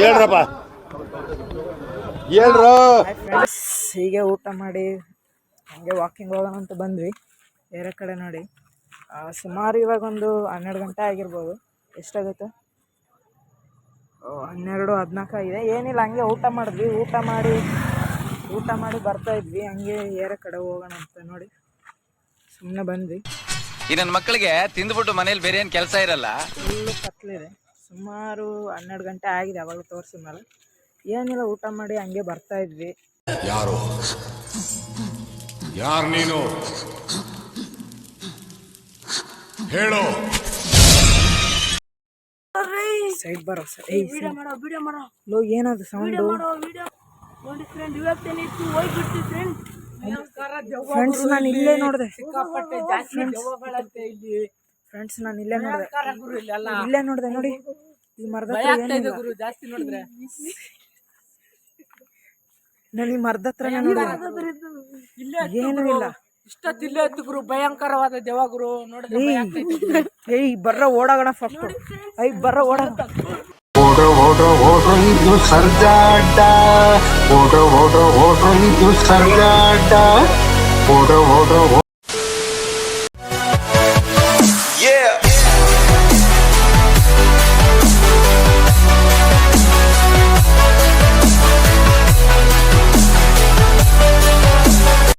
ಹೇಳ್ರಪ್ಪ ಹೇಳ್ರು. Friends, ಹೀಗೆ ಊಟ ಮಾಡಿ ಹಂಗೆ ವಾಕಿಂಗ್ ಹೋಗೋಣ ಅಂತ ಬಂದ್ವಿ ಬೇರೆ ಕಡೆ ನೋಡಿ. ಸುಮಾರು ಇವಾಗ ಒಂದು 12 ಗಂಟೆ ಆಗಿರ್ಬೋದು. ಎಷ್ಟಾಗುತ್ತೆ? 12-14 ಆಗಿದೆ. ಏನಿಲ್ಲ, ಹಂಗೆ ಊಟ ಮಾಡಿದ್ವಿ. ಊಟ ಮಾಡಿ ಬರ್ತಾ ಇದ್ವಿ. ಹಂಗೆ ಬೇರೆ ಕಡೆ ಹೋಗೋಣ ಅಂತ ನೋಡಿ ಸುಮ್ಮನೆ ಬಂದ್ವಿ. ಈ ನನ್ನ ಮಕ್ಕಳಿಗೆ ತಿಂದ್ಬಿಟ್ಟು ಮನೇಲಿ ಬೇರೆ ಏನು ಕೆಲಸ ಇರಲ್ಲ. ಫುಲ್ಲು ಕತ್ಲಿದೆ. ಸುಮಾರು 12 ಗಂಟೆ ಆಗಿದೆ ಅವಾಗ ತೋರಿಸಿದ್ಮೇಲೆ. ಏನಿಲ್ಲ, ಊಟ ಮಾಡಿ ಹಂಗೆ ಬರ್ತಾ ಇದ್ವಿ. ಯಾರು ನೀನು ಹೇಳು. ಸೈಡ್ ಬರೋ ಲೋ, ಏನದು ಸೌಂಡು? ಫ್ರೆಂಡ್ಸ್, ನಾನು ಇಲ್ಲೇ ನೋಡಿದೆ. ಫ್ರೆಂಡ್ಸ್, ನಾನು ಇಲ್ಲೇ ನೋಡಿದೆ ನೋಡಿ. ಈ ಮರದ ನಾನು ಈ ಮರದ ಹತ್ರ ನೋಡಿದೆ. ಏನೂ ಇಲ್ಲ. ಇಷ್ಟೊತ್ತಿಲ್ಲೇ ಇತ್ತು ಗುರು, ಭಯಂಕರವಾದ ದೆವ್ವ ಗುರು. ನೋಡಿದ್ರೆ ಏಯ್ ಬರ್ರ ಓಡೋಣ ಫಸ್ಟ್. ಬರ್ರ ಓಡೋಣ. ಓಡ್ರೋ ಇದು ಸರ್ಜಾಟ. ಓಡ್ರೋ ಇದು ಸರ್ಜಾಟ. ಓಡ್ರೋ